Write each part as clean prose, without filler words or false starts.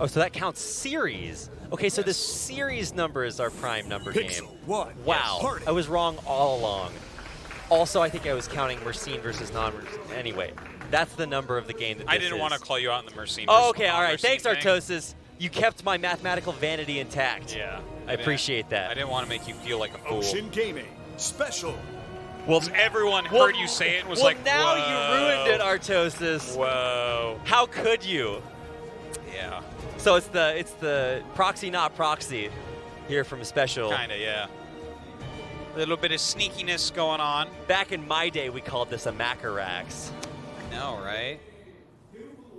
Oh, so that counts series. Okay, so the series number is our prime number game. Wow, Yes. I was wrong all along. Also, I think I was counting Mercine versus non-Mercine. Anyway, that's the number of the game that this I didn't is. want to call you out in the Mercine. Oh, okay, all right. Mercine Thanks, thing. Artosis. You kept my mathematical vanity intact. Yeah. I appreciate that. I didn't want to make you feel like a fool. Ocean Gaming Special. Well, Everyone heard you say it and was like, now whoa. you ruined it, Artosis. Whoa. How could you? Yeah. So it's the proxy, not proxy, here from SpeCial. Kinda, yeah. A little bit of sneakiness going on. Back in my day, we called this a Macarax. I know, right?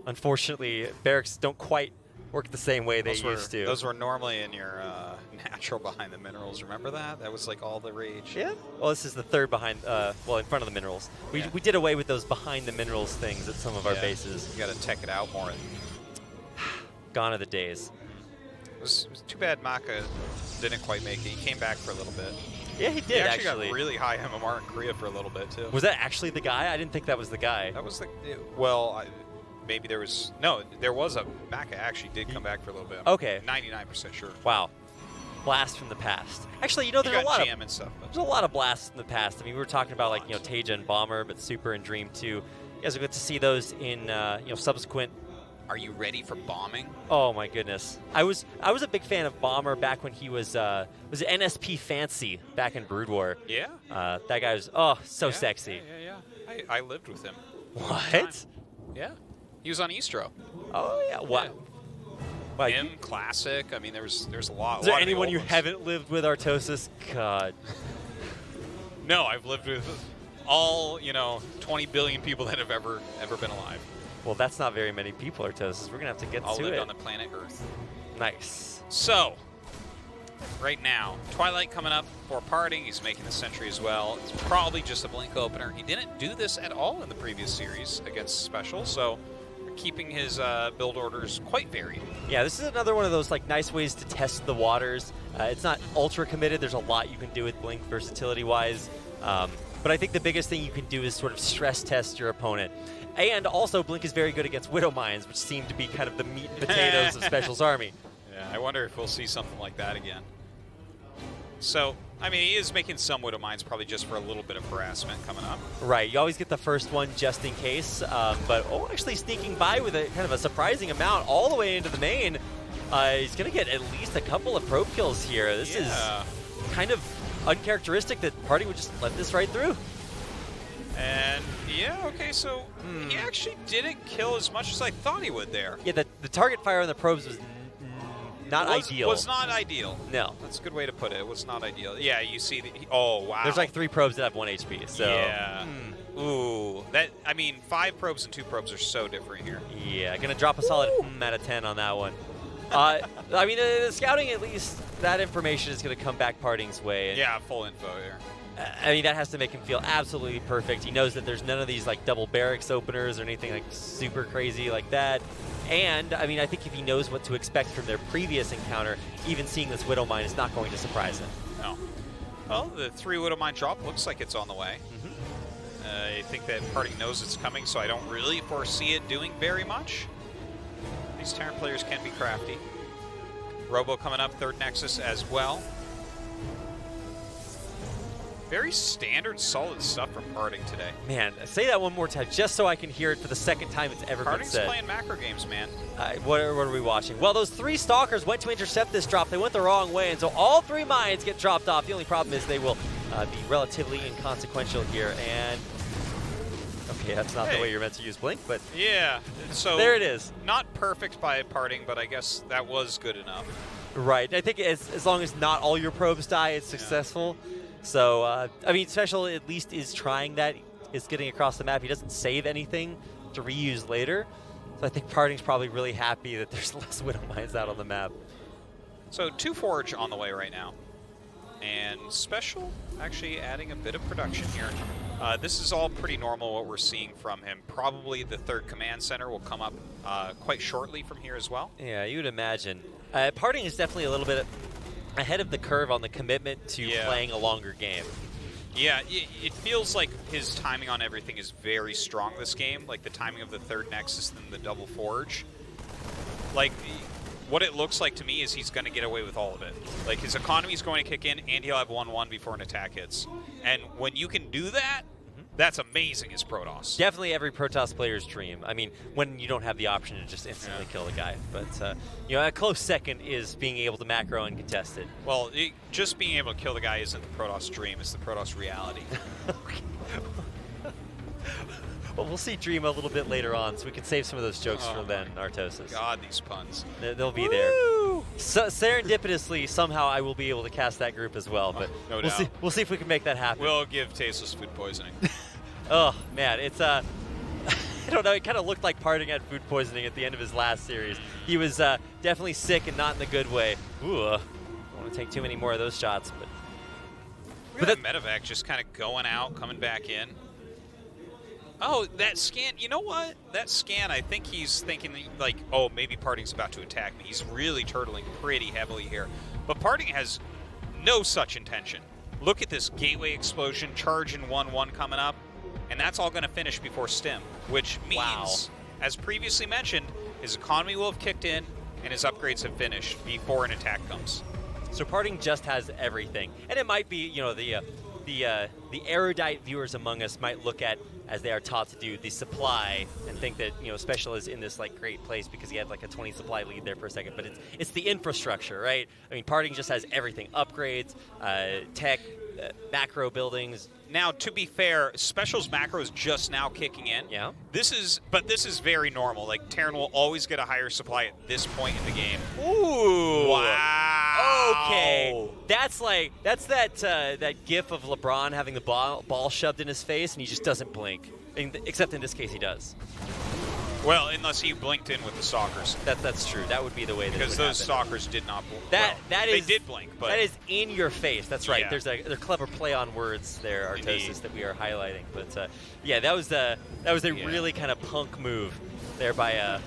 Unfortunately, barracks don't quite work the same way they used to. Those were normally in your natural behind the minerals. Remember that? That was like all the rage. Yeah. Well, this is the third behind, well, in front of the minerals. We did away with those behind the minerals things at some of our bases. You got to tech it out more. Gone are the days. It was too bad Maka didn't quite make it. He came back for a little bit. Yeah, he He did, actually got really high MMR in Korea for a little bit, too. Was that actually the guy? I didn't think that was the guy. That was the... Well, maybe there was... No, there was a... Maka actually did come back for a little bit. Okay. 99% sure. Wow. Blast from the past. Actually, you know, there's a lot of jam and stuff. there's a lot of blasts from the past. I mean, we were talking about, like, you know, Teja and Bomber, but Super and Dream too. You guys will get to see those in, you know, subsequent. Are you ready for bombing? Oh my goodness, I was a big fan of Bomber back when he was it NSP Fancy back in Brood War. Yeah. That guy was so sexy. Yeah. I lived with him. What? Yeah. He was on Eastro. Oh yeah. What? Wow, Him, Classic. I mean, there's a lot. Is there a lot of the anyone old you ones. haven't lived with, Artosis? God. No, I've lived with all 20 billion people that have ever been alive. Well, that's not very many people, Artosis. We're gonna have to get All to lived it. on the planet Earth. Nice. So, right now, Twilight coming up for PartinG. He's making the Sentry as well. It's probably just a Blink opener. He didn't do this at all in the previous series against SpeCial, so keeping his build orders quite varied. Yeah, this is another one of those like nice ways to test the waters. It's not ultra committed. There's a lot you can do with Blink versatility-wise. But I think the biggest thing you can do is sort of stress test your opponent. And also, Blink is very good against Widow Mines, which seem to be kind of the meat and potatoes of SpeCial's army. Yeah, I wonder if we'll see something like that again. So, I mean, he is making some Widow Mines probably just for a little bit of harassment coming up. Right, you always get the first one just in case. But actually sneaking by with a kind of a surprising amount all the way into the main. He's going to get at least a couple of probe kills here. This is kind of uncharacteristic that PartinG would just let this right through. And, yeah, okay, so he actually didn't kill as much as I thought he would there. Yeah, the target fire on the probes was not ideal. Was not ideal. No. That's a good way to put it. It was not ideal. Yeah, you see, oh, wow. There's like 3 probes that have 1 HP, so. Yeah. Ooh. I mean, 5 probes and 2 probes are so different here. Yeah, gonna drop a solid out of 10 on that one. I mean, the scouting, at least, that information is gonna come back PartinG's way. And yeah, full info here. I mean, that has to make him feel absolutely perfect. He knows that there's none of these like double barracks openers or anything like super crazy like that. And, I mean, I think if he knows what to expect from their previous encounter, even seeing this Widow Mine is not going to surprise him. No. Well, the 3 Widow Mine drop looks like it's on the way. I think that PartinG knows it's coming, so I don't really foresee it doing very much. These Terran players can be crafty. Robo coming up, 3rd Nexus as well. Very standard, solid stuff from PartinG today. Man, say that one more time, just so I can hear it for the second time it's ever been said. PartinG's playing macro games, man. What are we watching? Well, those 3 Stalkers went to intercept this drop. They went the wrong way, and so all 3 mines get dropped off. The only problem is they will be relatively inconsequential here. And okay, that's not the way you're meant to use Blink, but yeah, so there it is. Not perfect by PartinG, but I guess that was good enough. Right. I think as long as not all your probes die, it's successful. So, I mean, SpeCial at least is trying that. Is getting across the map. He doesn't save anything to reuse later. So I think PartinG's probably really happy that there's less Widow Mines out on the map. So 2 Forge on the way right now. And SpeCial actually adding a bit of production here. This is all pretty normal what we're seeing from him. Probably the 3rd Command Center will come up quite shortly from here as well. Yeah, you would imagine. PartinG is definitely a little bit ahead of the curve on the commitment to playing a longer game. Yeah, it feels like his timing on everything is very strong this game. Like the timing of the 3rd Nexus and the double Forge. Like, what it looks like to me is he's going to get away with all of it. Like, his economy is going to kick in, and he'll have 1-1 before an attack hits. And when you can do that, that's amazing as Protoss. Definitely every Protoss player's dream. I mean, when you don't have the option to just instantly kill the guy. But, you know, a close second is being able to macro and contest it. Well, just being able to kill the guy isn't the Protoss dream, it's the Protoss reality. Okay. Well, we'll see Dream a little bit later on, so we can save some of those jokes for then, Artosis. God, these puns. They'll be there. So, serendipitously, somehow I will be able to cast that group as well, but no we'll doubt. see if we can make that happen. We'll give tasteless food poisoning. Oh, man, it's I don't know, it kind of looked like PartinG had food poisoning at the end of his last series. He was definitely sick and not in the good way. Ooh, I don't want to take too many more of those shots, but that medevac just kind of going out, coming back in. Oh, that scan, you know what? That scan, I think he's thinking, like, oh, maybe PartinG's about to attack me. He's really turtling pretty heavily here. But PartinG has no such intention. Look at this gateway explosion, charge in 1-1 coming up, and that's all going to finish before stim, which means, as previously mentioned, his economy will have kicked in and his upgrades have finished before an attack comes. So PartinG just has everything. And it might be, you know, the erudite viewers among us might look at, as they are taught to do, the supply and think that, you know, SpeCial is in this like great place because he had like a 20 supply lead there for a second, but it's the infrastructure, right? I mean, PartinG just has everything: upgrades, tech, macro buildings. Now, to be fair, SpeCial's macro is just now kicking in. Yeah. This is very normal. Like, Terran will always get a higher supply at this point in the game. Ooh. Wow. Okay. That's that gif of LeBron having the ball shoved in his face and he just doesn't blink. Except in this case, he does. Well, unless he blinked in with the stalkers. That's true. That would be the way that because it would those happen. stalkers did not blink. They did blink, but that is in your face. That's right. Yeah. There's a clever play on words there, Artosis, Indeed. that we are highlighting. But yeah, that was a really kind of punk move there by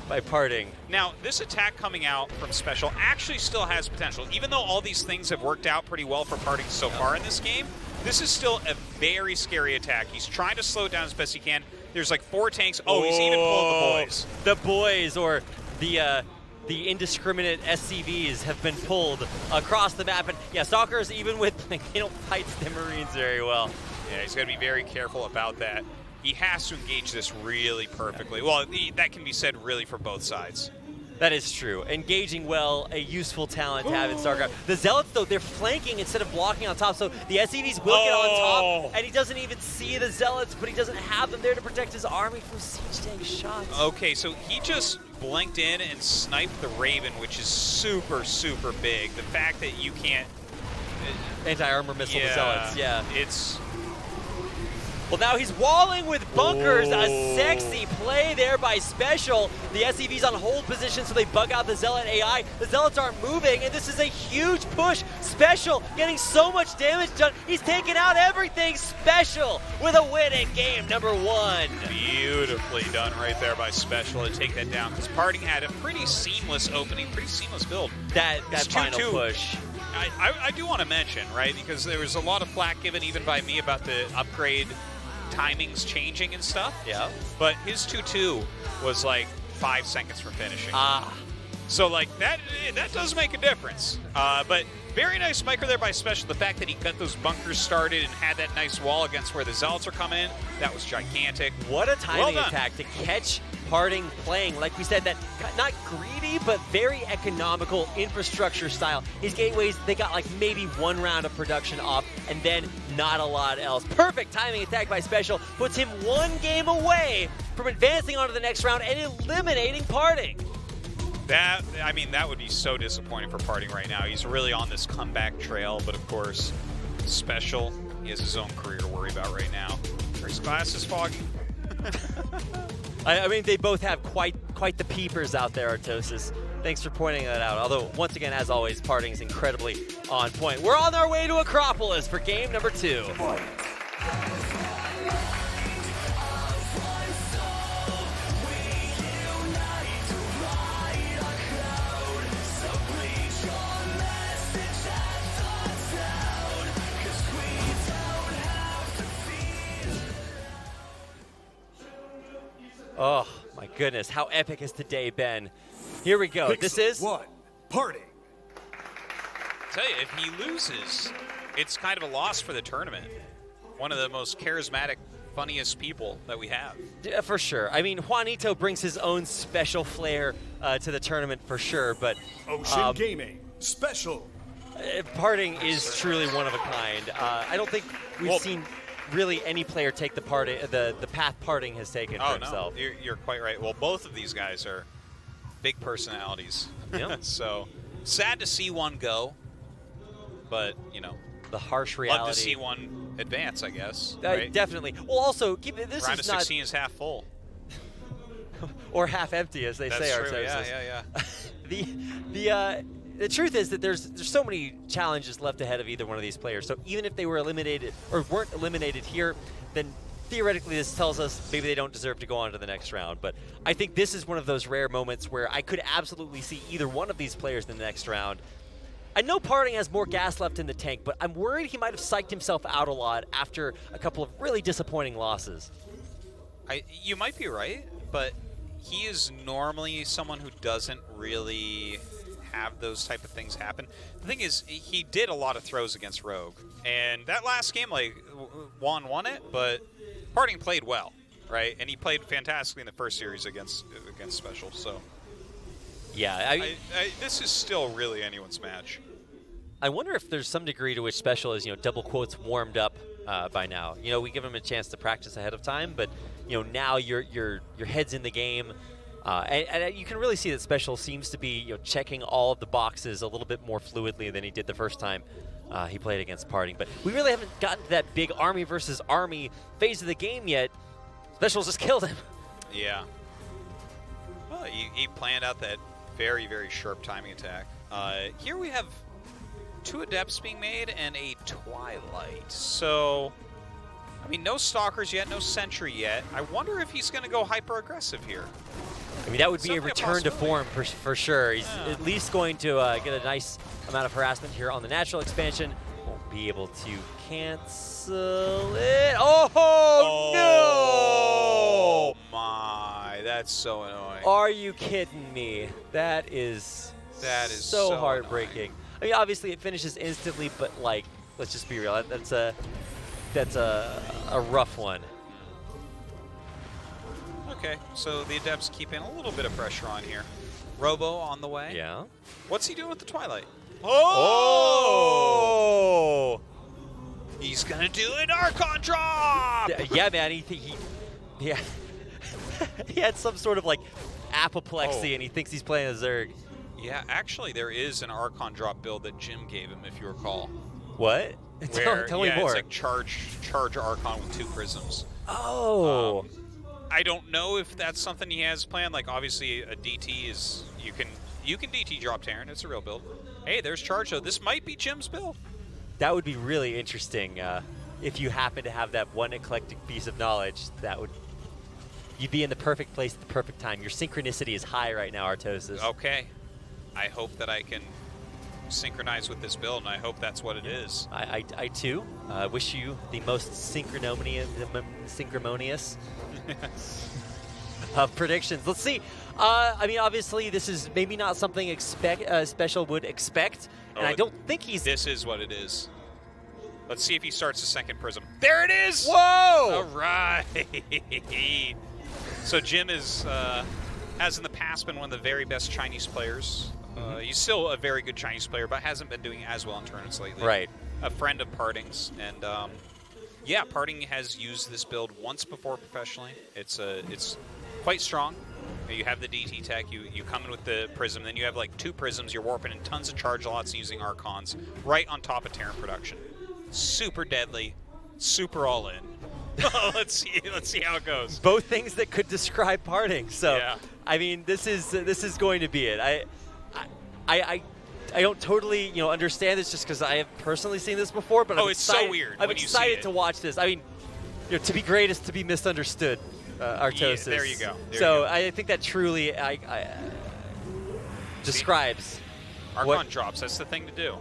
PartinG. Now, this attack coming out from SpeCial actually still has potential. Even though all these things have worked out pretty well for PartinG so far in this game, this is still a very scary attack. He's trying to slow it down as best he can. There's like 4 tanks. Oh, he's even pulled the boys. The boys, or the indiscriminate SCVs, have been pulled across the map. And yeah, Stalkers, even with they don't fight Stim Marines very well. Yeah, he's got to be very careful about that. He has to engage this really perfectly. Well, that can be said really for both sides. That is true. Engaging well, a useful talent to have in StarCraft. The Zealots, though, they're flanking instead of blocking on top, so the SCVs will get on top, and he doesn't even see the Zealots, but he doesn't have them there to protect his army from siege tank shots. Okay, so he just blinked in and sniped the Raven, which is super, super big. The fact that you can't... Anti-armor missile the Zealots, yeah. It's... Well, now he's walling with bunkers. A sexy play there by SpeCial. The SCV's on hold position, so they bug out the Zealot AI. The Zealots aren't moving, and this is a huge push. SpeCial getting so much damage done. He's taking out everything. SpeCial with a win in game number 1. Beautifully done right there by SpeCial to take that down, because PartinG had a pretty seamless opening, pretty seamless build. That final 2-2. push. I do want to mention, right, because there was a lot of flack given even by me about the upgrade timings changing and stuff. Yeah. But his 2-2 was like 5 seconds from finishing. So like that does make a difference. But very nice micro there by SpeCial. The fact that he got those bunkers started and had that nice wall against where the Zealots are coming in, that was gigantic. What a timing Well attack to catch PartinG playing, like we said, that not greedy, but very economical infrastructure style. His gateways, they got like maybe 1 round of production off, and then not a lot else. Perfect timing attack by SpeCial puts him 1 game away from advancing on to the next round and eliminating PartinG. That would be so disappointing for PartinG right now. He's really on this comeback trail, but of course, SpeCial, he has his own career to worry about right now. His glass is foggy. I mean, they both have quite the peepers out there, Artosis. Thanks for pointing that out. Although, once again, as always, PartinG is incredibly on point. We're on our way to Acropolis for game number 2. Oh, my goodness. How epic has today been? Here we go. Pixel This is 1, PartinG. Tell you, if he loses, it's kind of a loss for the tournament. One of the most charismatic, funniest people that we have. Yeah, for sure. I mean, Juanito brings his own special flair to the tournament for sure, but Ocean Gaming Special. PartinG is truly one of a kind. I don't think we've seen really any player take the path PartinG has taken for himself. No, you're quite right. Well, both of these guys are big personalities. Yep. So sad to see one go, but you know, the harsh reality. love to see one advance, I guess. Right? Definitely. Well, also, this Round is of not 16 is half full. or half empty, as they That's say. true. Artosis. The truth is that there's so many challenges left ahead of either one of these players. So even if they were eliminated or weren't eliminated here, then theoretically this tells us maybe they don't deserve to go on to the next round. But I think this is one of those rare moments where I could absolutely see either one of these players in the next round. I know PartinG has more gas left in the tank, but I'm worried he might have psyched himself out a lot after a couple of really disappointing losses. You might be right, but he is normally someone who doesn't really have those type of things happen. The thing is, he did a lot of throws against Rogue, and that last game, like, Juan won it, but PartinG played well, right? And he played fantastically in the first series against SpeCial, so... Yeah, this is still really anyone's match. I wonder if there's some degree to which SpeCial is, double quotes warmed up by now. We give him a chance to practice ahead of time, but now your head's in the game, and you can really see that SpeCial seems to be checking all of the boxes a little bit more fluidly than he did the first time he played against PartinG. But we really haven't gotten to that big army versus army phase of the game yet. SpeCial's just killed him. Yeah. Well, he planned out that very, very sharp timing attack. Here we have 2 Adepts being made and a Twilight. So, I mean, no Stalkers yet, no Sentry yet. I wonder if he's going to go hyper-aggressive here. I mean, that would be a return to form for sure. He's at least going to get a nice amount of harassment here on the natural expansion. Won't be able to cancel it. Oh, no! Oh, my. That's so annoying. Are you kidding me? That is so heartbreaking. Annoying. I mean, obviously it finishes instantly, but like, let's just be real. That's a rough one. Okay, so the Adepts keeping a little bit of pressure on here. Robo on the way. Yeah. What's he doing with the Twilight? Oh! He's gonna do an Archon drop! Yeah, man. He had some sort of like apoplexy, and he thinks he's playing a Zerg. Yeah, actually, there is an Archon drop build that Jim gave him, if you recall. What? Tell me more. It's like charge Archon with 2 prisms. Oh. I don't know if that's something he has planned. Like, obviously, a DT is you can DT drop Terran. It's a real build. Hey, there's charge though. This might be Jim's build. That would be really interesting if you happen to have that one eclectic piece of knowledge. You'd be in the perfect place at the perfect time. Your synchronicity is high right now, Artosis. Okay. I hope that I can synchronize with this build, and I hope that's what it is. I too wish you the most synchronous of predictions. Let's see. I mean, obviously, this is maybe not something SpeCial would expect, and I don't think he's... This is what it is. Let's see if he starts the second prism. There it is! Whoa! All right. So Jim has in the past been one of the very best Chinese players. He's still a very good Chinese player, but hasn't been doing as well in tournaments lately. Right. A friend of PartinG's, and yeah, PartinG has used this build once before professionally. It's quite strong. You have the DT tech, you come in with the prism, then you have like 2 prisms, you're warping in tons of charge lots and using Archons right on top of Terran production. Super deadly, super all in. Let's see how it goes. Both things that could describe PartinG. So, yeah. I mean, this is going to be it. I don't totally understand this just because I have personally seen this before, but it's so weird. I'm excited to watch this. I mean, to be great is to be misunderstood. Artosis. Yeah, there you go. I think that truly describes Archon drops. That's the thing to do.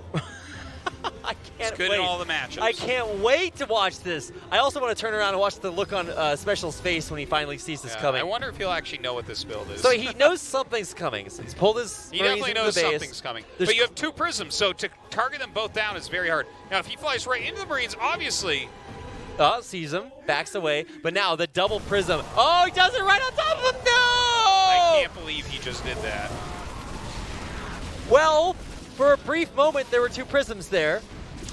I It's can't good wait. in all the matchups. I can't wait to watch this. I also want to turn around and watch the look on SpeCial's face when he finally sees this coming. I wonder if he'll actually know what this build is. So he knows something's coming. So he's pulled his He Marines definitely into knows the base. something's coming. There's But you have 2 prisms, so to target them both down is very hard. Now, if he flies right into the Marines, obviously... sees him, backs away, but now the double prism. Oh, he does it right on top of him. No! I can't believe he just did that. Well, for a brief moment, there were 2 prisms there.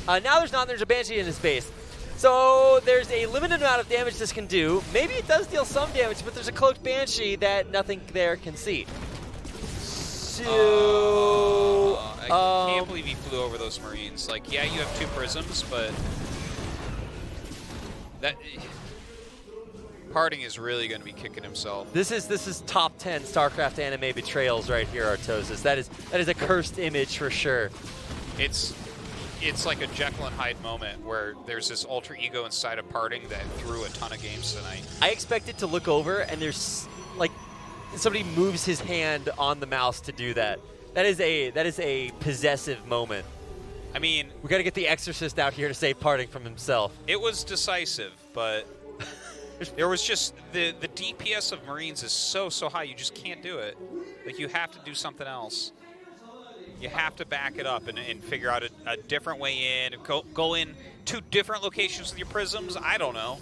Now there's not. There's a Banshee in his base. So there's a limited amount of damage this can do. Maybe it does deal some damage, but there's a cloaked Banshee that nothing there can see. So... I can't believe he flew over those Marines. Like, yeah, you have 2 prisms, but... that PartinG is really going to be kicking himself. This is top 10 StarCraft anime betrayals right here, Artosis. That is a cursed image for sure. It's like a Jekyll and Hyde moment where there's this alter ego inside of PartinG that threw a ton of games tonight. I expected to look over and there's like somebody moves his hand on the mouse to do that. That is a possessive moment. I mean, We got to get the Exorcist out here to save PartinG from himself. it was decisive, but there was just the DPS of Marines is so high, you just can't do it. Like, you have to do something else. You have to back it up and figure out a different way in. Go in 2 different locations with your prisms. I don't know.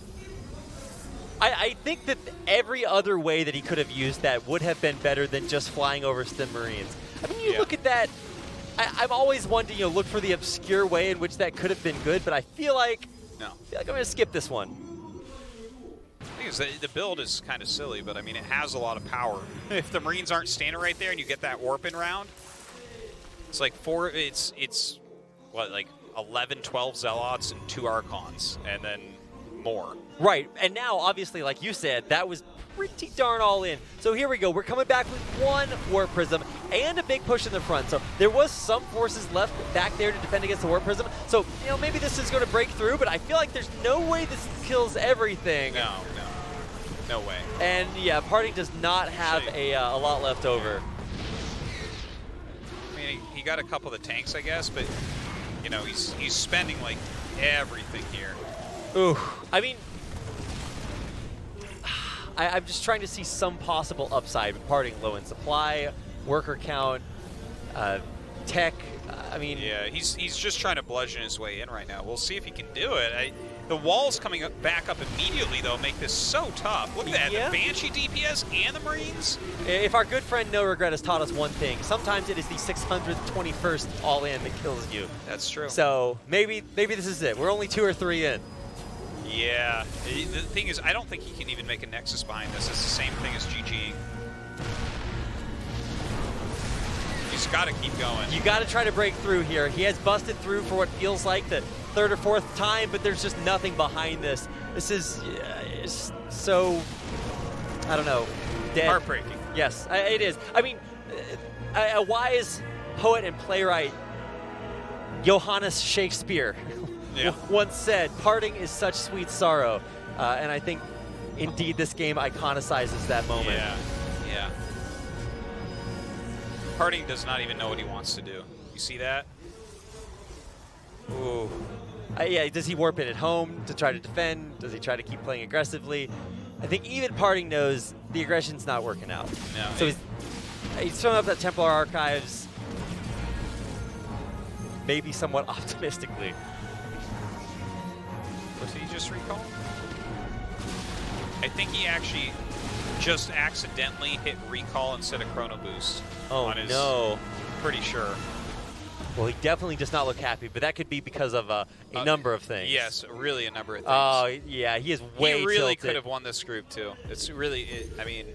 I think that every other way that he could have used that would have been better than just flying over Stim Marines. I mean, you look at that. I'm always wanting to look for the obscure way in which that could have been good, but I feel like I'm going to skip this one. Because the build is kind of silly, but I mean, it has a lot of power. If the Marines aren't standing right there and you get that warp in round, it's like it's what, like 11, 12 Zealots and 2 Archons, and then more. Right, and now, obviously, like you said, that was pretty darn all in. So here we go. We're coming back with 1 Warp Prism and a big push in the front. So there was some forces left back there to defend against the Warp Prism. So, maybe this is going to break through, but I feel like there's no way this kills everything. No way. And, yeah, PartinG does not have a lot left over. I mean, he got a couple of the tanks, I guess, but, he's spending, like, everything here. Ooh, I mean... I'm just trying to see some possible upside with PartinG low in supply, worker count, tech. I mean, yeah, he's just trying to bludgeon his way in right now. We'll see if he can do it. The walls coming back up immediately though make this so tough. Look at that, the Banshee DPS and the Marines. If our good friend No Regret has taught us one thing, sometimes it is the 621st all in that kills you. That's true. So maybe this is it. We're only 2 or 3 in. Yeah, the thing is, I don't think he can even make a Nexus behind this. It's the same thing as GG. He's got to keep going. You got to try to break through here. He has busted through for what feels like the 3rd or 4th time, but there's just nothing behind this. This is so, I don't know, dead. Heartbreaking. Yes, it is. I mean, a wise poet and playwright, Johannes Shakespeare, once said, "PartinG is such sweet sorrow," and I think, indeed, this game iconicizes that moment. Yeah. PartinG does not even know what he wants to do. You see that? Ooh. Yeah, does he warp in at home to try to defend? Does he try to keep playing aggressively? I think even PartinG knows the aggression's not working out. No, so he's throwing up that Templar Archives, maybe somewhat optimistically. Was he just recall? I think he actually just accidentally hit recall instead of chrono boost. Oh, no. Pretty sure. Well, he definitely does not look happy, but that could be because of a number of things. Yes, really a number of things. Oh, yeah, he is way He really tilted. could have won this group, too. It's really, I mean,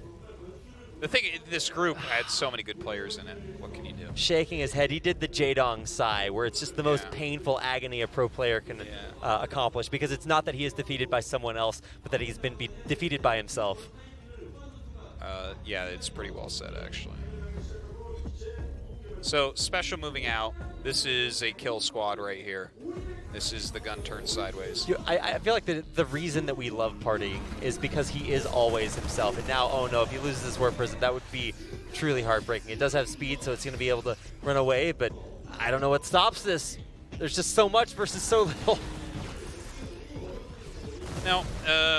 the thing, this group had so many good players in it. What can you do? Shaking his head. He did the Jaedong sigh, where it's just the most painful agony a pro player can accomplish, because it's not that he is defeated by someone else, but that he's been defeated by himself. Yeah, it's pretty well said, actually. So, SpeCial moving out. This is a kill squad right here. This is the gun turned sideways. I feel like the reason that we love PartinG is because he is always himself. And now, oh no, if he loses this Warp Prism, that would be truly heartbreaking. It does have speed, so it's going to be able to run away, but I don't know what stops this. There's just so much versus so little. Now,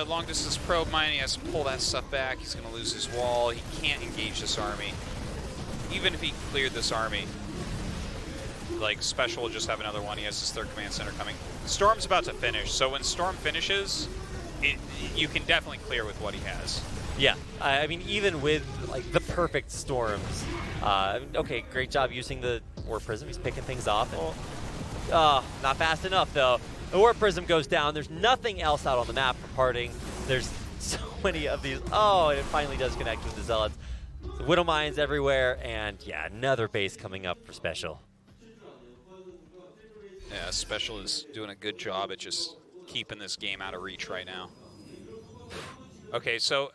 long distance probe mine, he has to pull that stuff back. He's going to lose his wall. He can't engage this army. Even if he cleared this army, like SpeCial will just have another one. He has his third command center coming. Storm's about to finish, so when Storm finishes, you can definitely clear with what he has. Yeah, I mean, even with like the perfect storms. Okay, great job using the Warp Prism. He's picking things off. And, not fast enough though. The Warp Prism goes down. There's nothing else out on the map for PartinG. There's so many of these. Oh, and it finally does connect with the Zealots. The Widow Mines everywhere, and yeah, another base coming up for SpeCial. Yeah, SpeCial is doing a good job at just keeping this game out of reach right now. Okay, so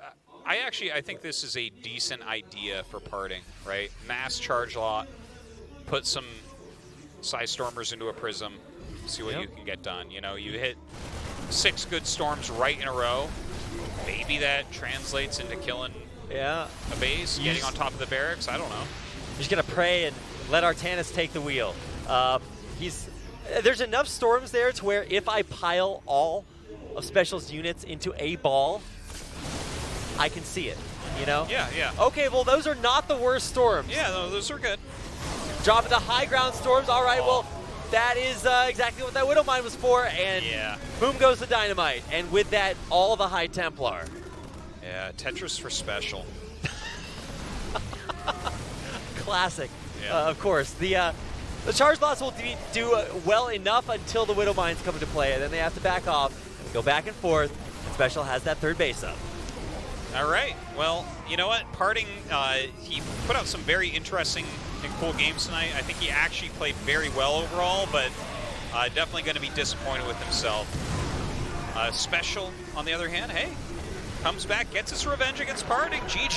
I think this is a decent idea for PartinG, right? Mass charge lot, put some Size Stormers into a Prism, see what you can get done. You know, you hit 6 good storms right in a row. Maybe that translates into killing a base, getting on top of the barracks. I don't know. He's gonna pray and let Artanis take the wheel. There's enough storms there to where if I pile all of SpeCial's units into a ball, I can see it. You know? Yeah, yeah. Okay, well those are not the worst storms. Yeah, no, those are good. Dropping the high ground storms. All right, well. That is exactly what that Widow Mine was for, and boom goes the dynamite. And with that, all the High Templar. Yeah, Tetris for SpeCial. Classic, of course. The charge lots will do well enough until the Widow Mines come into play, and then they have to back off and go back and forth. And SpeCial has that third base up. All right. Well, you know what? PartinG, he put out some very interesting and cool games tonight. I think he actually played very well overall, but definitely going to be disappointed with himself. SpeCial, on the other hand, hey, comes back, gets his revenge against PartinG. GG.